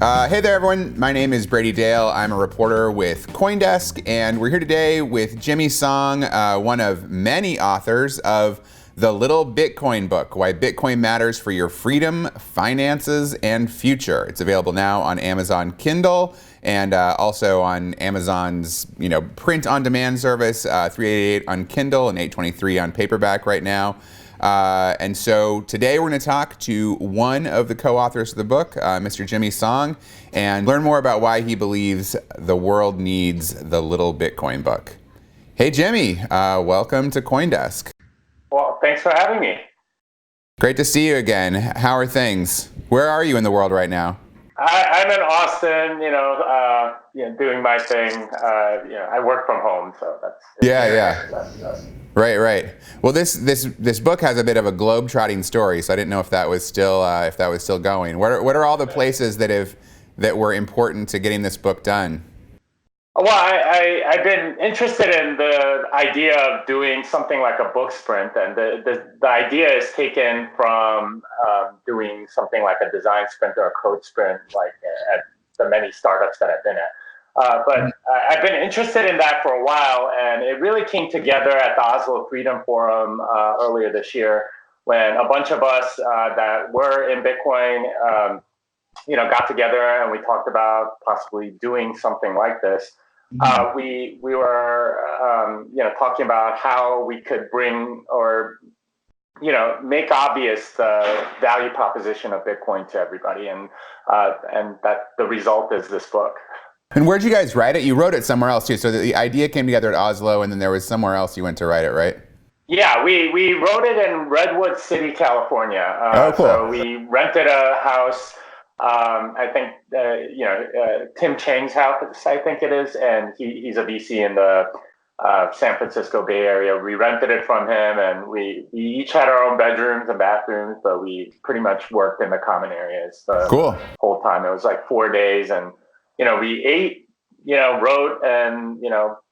Hey there, everyone. My name is Brady Dale. I'm a reporter with CoinDesk, and we're here today with Jimmy Song, one of many authors of The Little Bitcoin Book, Why Bitcoin Matters for Your Freedom, Finances, and Future. It's available now on Amazon Kindle and also on Amazon's print-on-demand service, $3.88 on Kindle and $8.23 on paperback right now. And so today we're going to talk to one of the co-authors of the book, Mr. Jimmy Song, and learn more about why he believes the world needs the Little Bitcoin Book. Hey, Jimmy, welcome to CoinDesk. Well, thanks for having me. Great to see you again. How are things? Where are you in the world right now? I'm in Austin, doing my thing. I work from home, so that's Yeah. Right. Well, this book has a bit of a globe-trotting story, so I didn't know if that was still going. What are all the places that were important to getting this book done? Well, I've been interested in the idea of doing something like a book sprint, and the idea is taken from doing something like a design sprint or a code sprint, like at the many startups that I've been at. But I've been interested in that for a while, and it really came together at the Oslo Freedom Forum earlier this year when a bunch of us that were in Bitcoin, got together and we talked about possibly doing something like this. We were talking about how we could bring or make obvious the value proposition of Bitcoin to everybody, and that the result is this book. And where'd you guys write it? You wrote it somewhere else too. So the idea came together at Oslo, and then there was somewhere else you went to write it, right? Yeah, we wrote it in Redwood City, California. Oh, cool. So we rented a house. I think Tim Chang's house, I think it is, and he's a VC in the San Francisco Bay Area. We rented it from him, and we each had our own bedrooms and bathrooms, but we pretty much worked in the common areas the whole time. It was like 4 days, and we ate, wrote, and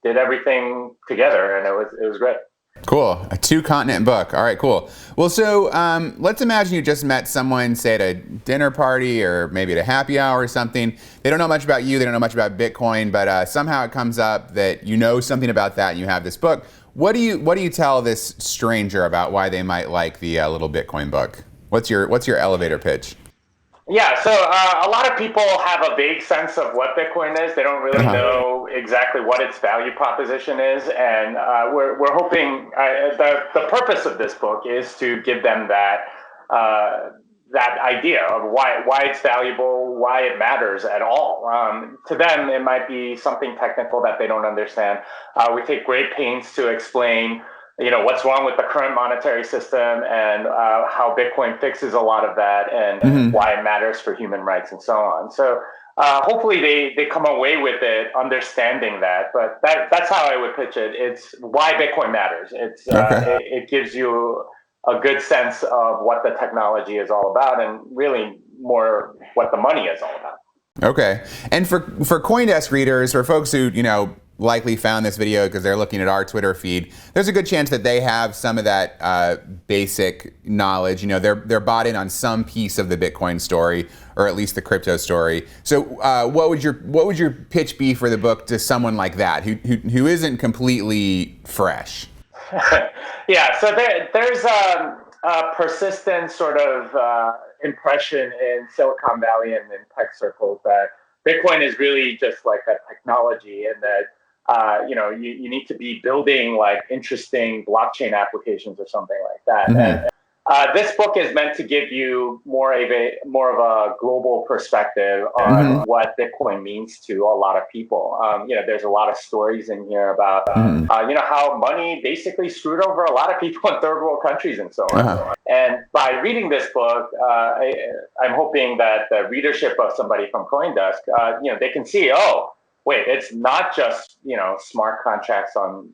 did everything together, and it was great. Cool. A 2-continent book. All right, cool. Well, so let's imagine you just met someone, say at a dinner party or maybe at a happy hour or something. They don't know much about you. They don't know much about Bitcoin, but somehow it comes up that you know something about that and you have this book. What do you tell this stranger about why they might like the Little Bitcoin Book? What's your elevator pitch? Yeah, so a lot of people have a vague sense of what Bitcoin is. They don't really know exactly what its value proposition is, and we're hoping the purpose of this book is to give them that idea of why it's valuable, why it matters at all. To them, it might be something technical that they don't understand. We take great pains to explain what's wrong with the current monetary system and how Bitcoin fixes a lot of that, and why it matters for human rights and so on. So hopefully they come away with it understanding that, but that's how I would pitch it. It's why Bitcoin matters. It gives you a good sense of what the technology is all about, and really more what the money is all about. Okay. And for CoinDesk readers, or folks who likely found this video because they're looking at our Twitter feed, there's a good chance that they have some of that basic knowledge. They're bought in on some piece of the Bitcoin story, or at least the crypto story. So what would your pitch be for the book to someone like that who isn't completely fresh? Yeah, so there's a persistent sort of impression in Silicon Valley and in tech circles that Bitcoin is really just like a technology, and that you need to be building like interesting blockchain applications or something like that. And this book is meant to give you more of a global perspective on what Bitcoin means to a lot of people. There's a lot of stories in here about how money basically screwed over a lot of people in third world countries and so on. And by reading this book, I'm hoping that the readership of somebody from CoinDesk, they can see, oh, wait, it's not just, smart contracts on,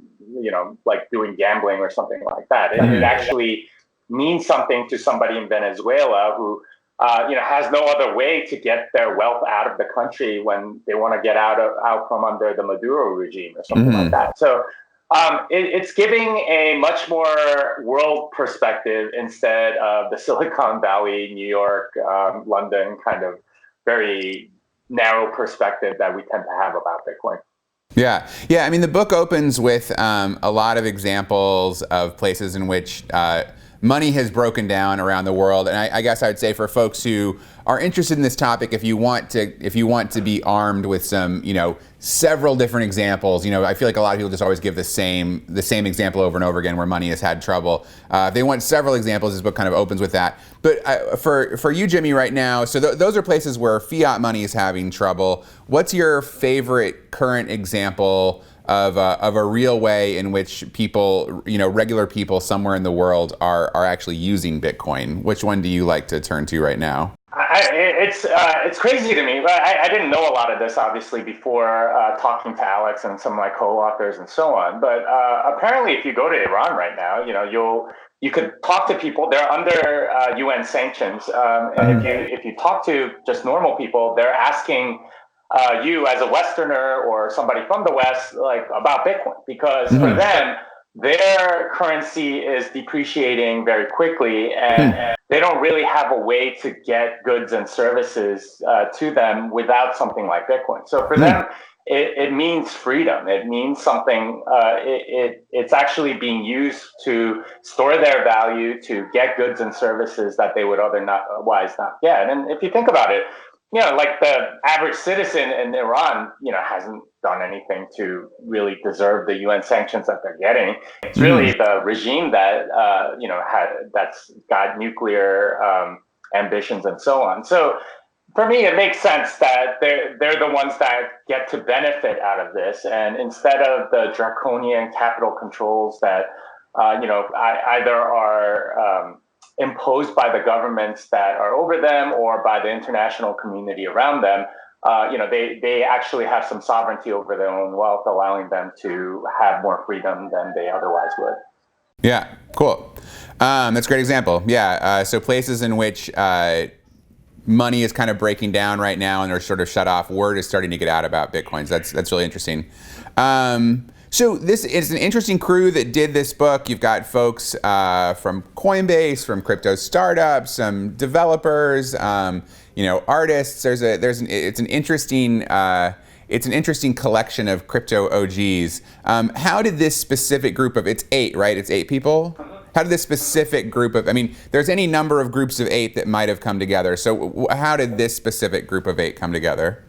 like doing gambling or something like that. It actually means something to somebody in Venezuela who, has no other way to get their wealth out of the country when they want to get out from under the Maduro regime or something like that. So it's giving a much more world perspective instead of the Silicon Valley, New York, London kind of very narrow perspective that we tend to have about Bitcoin. Yeah. Yeah. I mean, the book opens with a lot of examples of places in which money has broken down around the world. And I guess I would say for folks who are interested in this topic, if you want to be armed with some, several different examples, I feel like a lot of people just always give the same example over and over again where money has had trouble. If they want several examples, this book kind of opens with that. But for you, Jimmy, right now, so those are places where fiat money is having trouble. What's your favorite current example of a real way in which people, regular people somewhere in the world are actually using Bitcoin? Which one do you like to turn to right now? It's crazy to me, but I didn't know a lot of this obviously before talking to Alex and some of my co-authors and so on. But apparently, if you go to Iran right now, you could talk to people. They're under UN sanctions, and if you talk to just normal people, they're asking you as a Westerner or somebody from the West like about Bitcoin, because for them, their currency is depreciating very quickly, and they don't really have a way to get goods and services to them without something like Bitcoin. So for them, it means freedom. It means something. It's actually being used to store their value, to get goods and services that they would otherwise not get. And if you think about it, like the average citizen in Iran, hasn't done anything to really deserve the UN sanctions that they're getting. It's really the regime that, that's got nuclear ambitions and so on. So for me, it makes sense that they're the ones that get to benefit out of this. And instead of the draconian capital controls that, either are imposed by the governments that are over them or by the international community around them, they actually have some sovereignty over their own wealth, allowing them to have more freedom than they otherwise would. Yeah, cool. That's a great example. Yeah, so places in which money is kind of breaking down right now and they're sort of shut off, word is starting to get out about Bitcoins. That's really interesting. So this is an interesting crew that did this book. You've got folks from Coinbase, from crypto startups, some developers, artists. It's an interesting collection of crypto OGs. How did this specific group of, it's 8, right? It's 8 people? How did this specific group of, there's any number of groups of 8 that might have come together. So how did this specific group of 8 come together?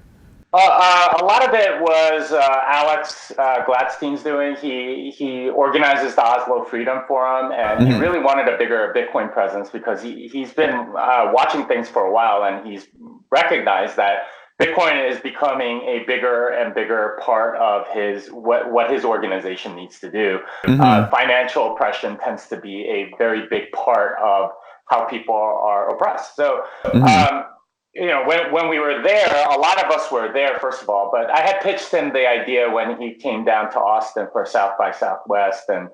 A lot of it was Alex Gladstein's doing. He organizes the Oslo Freedom Forum, and he really wanted a bigger Bitcoin presence because he's been watching things for a while, and he's recognized that Bitcoin is becoming a bigger and bigger part of what his organization needs to do. Financial oppression tends to be a very big part of how people are oppressed. So. When we were there, a lot of us were there, first of all, but I had pitched him the idea when he came down to Austin for South by Southwest, and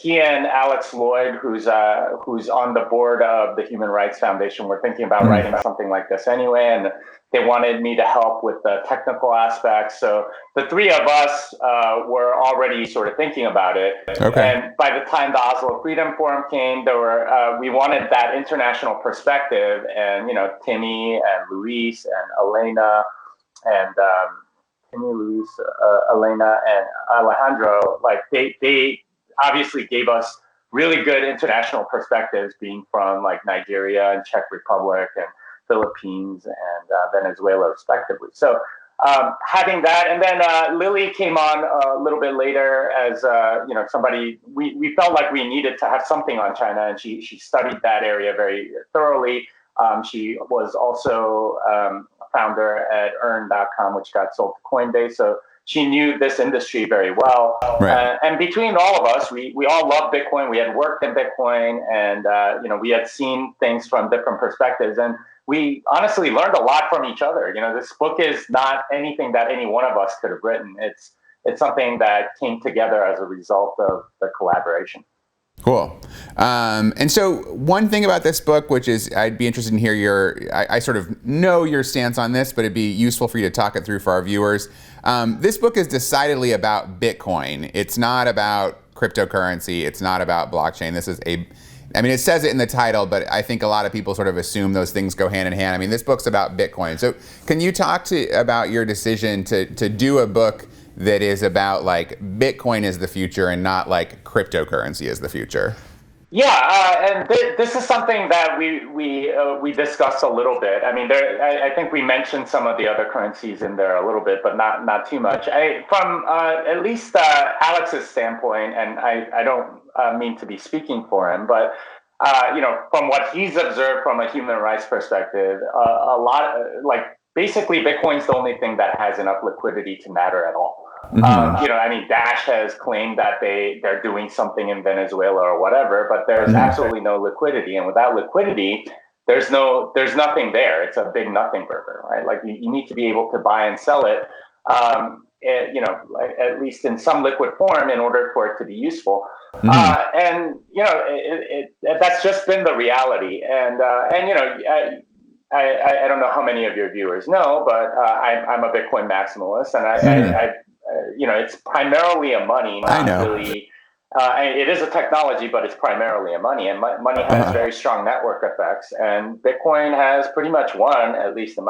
he and Alex Lloyd, who's on the board of the Human Rights Foundation, were thinking about writing something like this anyway, and they wanted me to help with the technical aspects. So the 3 of us were already sort of thinking about it. Okay. And by the time the Oslo Freedom Forum came, we wanted that international perspective, and Timmy and Luis and Elena and Elena and Alejandro, like they obviously gave us really good international perspectives, being from like Nigeria and Czech Republic and Philippines and Venezuela, respectively. So having that, and then Lily came on a little bit later as somebody we felt like we needed to have something on China, and she studied that area very thoroughly. She was also a founder at Earn.com, which got sold to Coinbase. So she knew this industry very well. Right. And between all of us, we all love Bitcoin. We had worked in Bitcoin, and we had seen things from different perspectives. And we honestly learned a lot from each other. This book is not anything that any one of us could have written. It's something that came together as a result of the collaboration. Cool. And so one thing about this book, which is I'd be interested in hear I sort of know your stance on this, but it'd be useful for you to talk it through for our viewers. This book is decidedly about Bitcoin. It's not about cryptocurrency. It's not about blockchain. I mean, it says it in the title, but I think a lot of people sort of assume those things go hand in hand. I mean, this book's about Bitcoin. So can you talk about your decision to do a book that is about like Bitcoin is the future and not like cryptocurrency is the future? Yeah, and this is something that we discussed a little bit. I mean, I think we mentioned some of the other currencies in there a little bit, but not too much. From at least Alex's standpoint, and I don't mean to be speaking for him, but from what he's observed from a human rights perspective, a lot like basically Bitcoin's the only thing that has enough liquidity to matter at all. I mean, Dash has claimed that they're doing something in Venezuela or whatever, but there's absolutely no liquidity, and without liquidity, there's nothing there. It's a big nothing burger, right? Like you need to be able to buy and sell it, at least in some liquid form, in order for it to be useful. And that's just been the reality, and I don't know how many of your viewers know, but I'm a Bitcoin maximalist, and it's primarily a money, not really. It is a technology, but it's primarily a money, and money has very strong network effects. And Bitcoin has pretty much won, at least in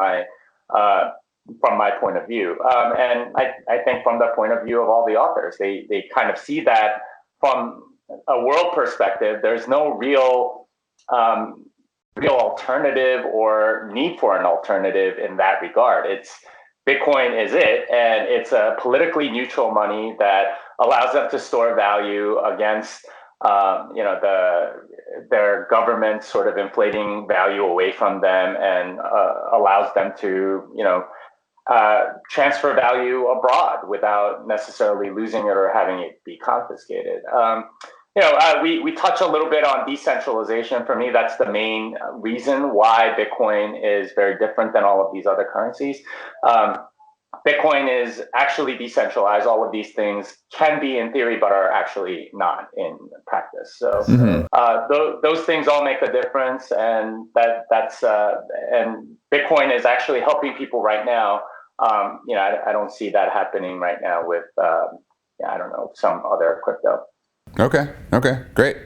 from my point of view. And I think from the point of view of all the authors, they kind of see that from a world perspective. There's no real alternative or need for an alternative in that regard. Bitcoin is it, and it's a politically neutral money that allows them to store value against, their government sort of inflating value away from them, and allows them to, transfer value abroad without necessarily losing it or having it be confiscated. We touch a little bit on decentralization. For me, that's the main reason why Bitcoin is very different than all of these other currencies. Bitcoin is actually decentralized. All of these things can be in theory, but are actually not in practice. So those things all make a difference, and and Bitcoin is actually helping people right now. I don't see that happening right now with some other crypto. Okay, great.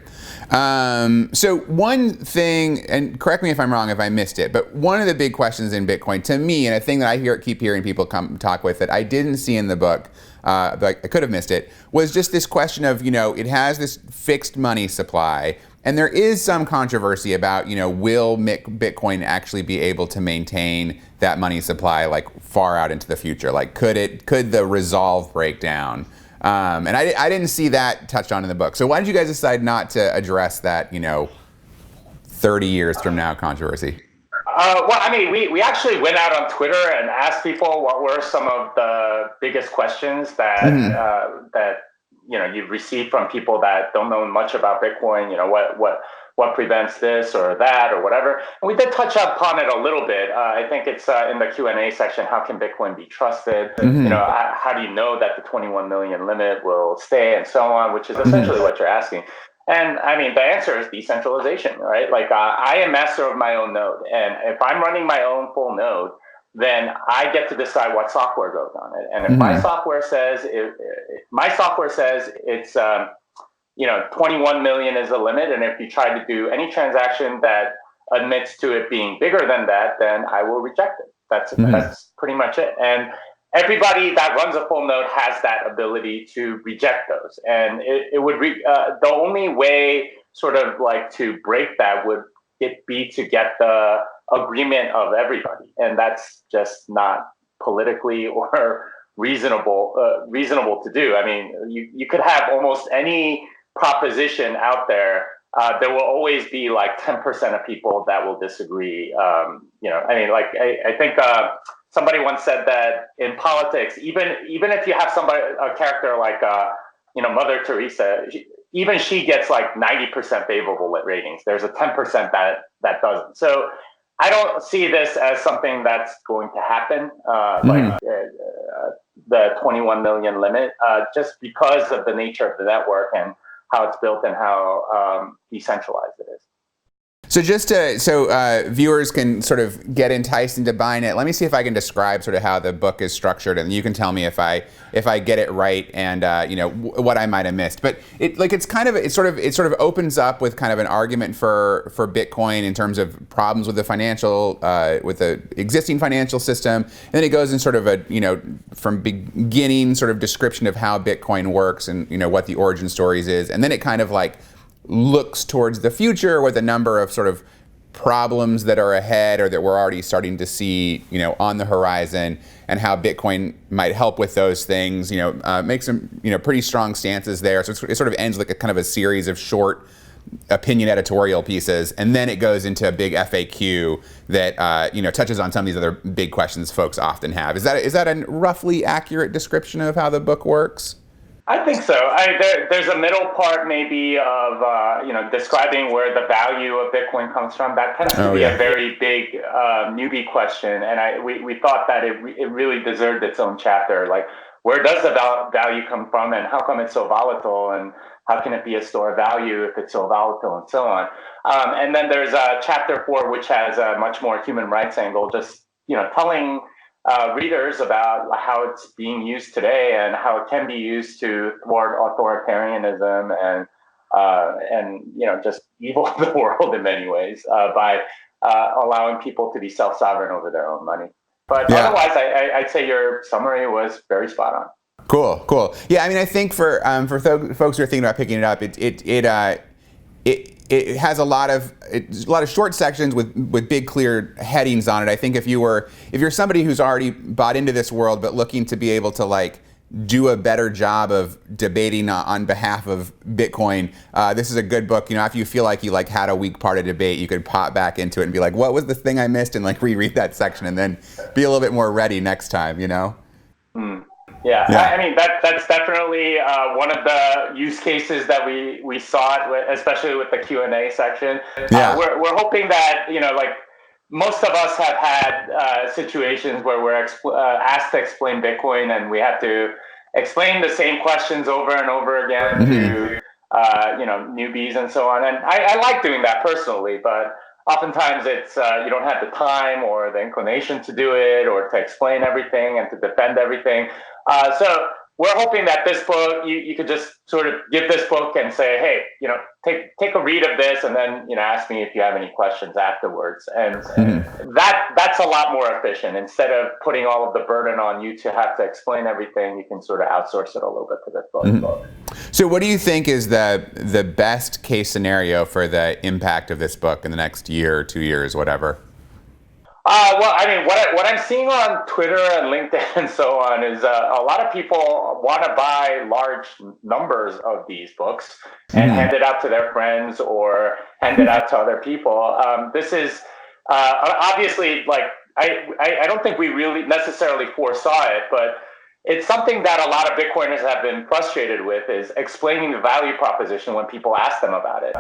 So one thing, and correct me if I'm wrong if I missed it, but one of the big questions in Bitcoin to me, and a thing that I keep hearing people come talk with that I didn't see in the book, but I could have missed it, was just this question of, it has this fixed money supply, and there is some controversy about, will Bitcoin actually be able to maintain that money supply like far out into the future? Like, could the resolve break down? And I didn't see that touched on in the book. So why did you guys decide not to address that, 30 years from now controversy? Well, I mean, we actually went out on Twitter and asked people what were some of the biggest questions that you've received from people that don't know much about Bitcoin. What prevents this or that or whatever. And we did touch upon it a little bit. I think it's in the Q&A section. How can Bitcoin be trusted? How do you know that the 21 million limit will stay, and so on, which is essentially what you're asking. And I mean, the answer is decentralization, right? Like I am master of my own node, and if I'm running my own full node, then I get to decide what software goes on it. And if my software says it's 21 million is the limit, and if you try to do any transaction that admits to it being bigger than that, then I will reject it. That's pretty much it. And everybody that runs a full node has that ability to reject those. And it would the only way sort of like to break that would be to get the agreement of everybody, and that's just not politically or reasonable to do. I mean, you could have almost any proposition out there. There will always be like 10% of people that will disagree. I mean, like I think somebody once said that in politics, even if you have a character like Mother Teresa, even she gets like 90% favorable ratings. There's a 10% that doesn't. So I don't see this as something that's going to happen, the 21 million limit, just because of the nature of the network and how it's built and how decentralized it is. So just so viewers can sort of get enticed into buying it, let me see if I can describe sort of how the book is structured, and you can tell me if I get it right and what I might have missed. But it sort of opens up with kind of an argument for Bitcoin in terms of problems with the existing financial system, and then it goes in sort of a from beginning sort of description of how Bitcoin works and what the origin stories is, and then it kind of like looks towards the future with a number of sort of problems that are ahead or that we're already starting to see, on the horizon, and how Bitcoin might help with those things. Makes some, pretty strong stances there. So it sort of ends like a kind of a series of short opinion editorial pieces, and then it goes into a big FAQ that touches on some of these other big questions folks often have. Is that a roughly accurate description of how the book works? I think so. There's a middle part maybe of describing where the value of Bitcoin comes from. That tends to be a very big newbie question, and we thought that it really deserved its own chapter. Like, where does the value come from, and how come it's so volatile, and how can it be a store of value if it's so volatile, and so on. And then there's chapter 4, which has a much more human rights angle, just telling readers about how it's being used today and how it can be used to thwart authoritarianism and just evil the world in many ways by allowing people to be self-sovereign over their own money. But otherwise, I'd say your summary was very spot on. Cool. Yeah, I mean, I think for folks who are thinking about picking it up, it has a lot of short sections with big clear headings on it. I think if you're somebody who's already bought into this world but looking to be able to like do a better job of debating on behalf of Bitcoin, this is a good book. After you feel like you had a weak part of debate, you could pop back into it and be like, what was the thing I missed, and like reread that section and then be a little bit more ready next time. Yeah, I mean that's definitely one of the use cases that we saw, especially with the Q&A section. We're hoping that most of us have had situations where we're asked to explain Bitcoin, and we have to explain the same questions over and over again to newbies and so on. And I like doing that personally, but oftentimes it's you don't have the time or the inclination to do it, or to explain everything and to defend everything. So we're hoping that this book, you could just sort of give this book and say, hey, take a read of this, and then ask me if you have any questions afterwards. And that's a lot more efficient. Instead of putting all of the burden on you to have to explain everything, you can sort of outsource it a little bit to this book. So what do you think is the best case scenario for the impact of this book in the next year or 2 years, whatever? Well, I mean, what I'm seeing on Twitter and LinkedIn and so on is a lot of people want to buy large numbers of these books and hand it out to their friends or hand it out to other people. This is obviously, like, I don't think we really necessarily foresaw it, but it's something that a lot of Bitcoiners have been frustrated with, is explaining the value proposition when people ask them about it.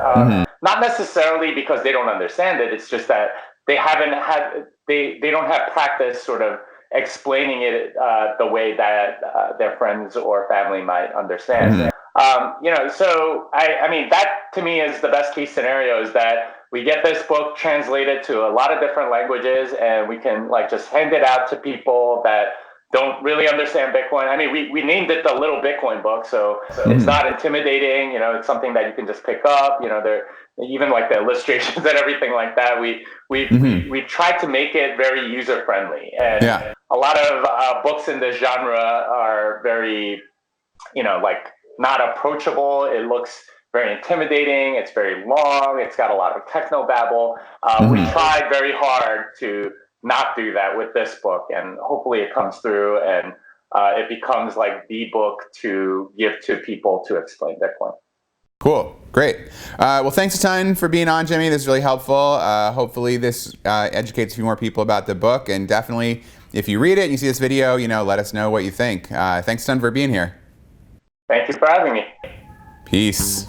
Not necessarily because they don't understand it. It's just that they don't have practice sort of explaining it the way that their friends or family might understand. So I mean, that to me is the best case scenario, is that we get this book translated to a lot of different languages, and we can just hand it out to people that don't really understand Bitcoin. I mean, we named it the Little Bitcoin Book, so it's not intimidating. It's something that you can just pick up. There, even like the illustrations and everything like that. We tried to make it very user friendly, and a lot of books in this genre are very, not approachable. It looks very intimidating. It's very long. It's got a lot of technobabble. We tried very hard to not do that with this book, and hopefully it comes through and it becomes like the book to give to people to explain Bitcoin. Cool. Great. Well, thanks a ton for being on, Jimmy. This is really helpful. Hopefully this educates a few more people about the book, and definitely if you read it and you see this video, let us know what you think. Thanks a ton for being here. Thank you for having me. Peace.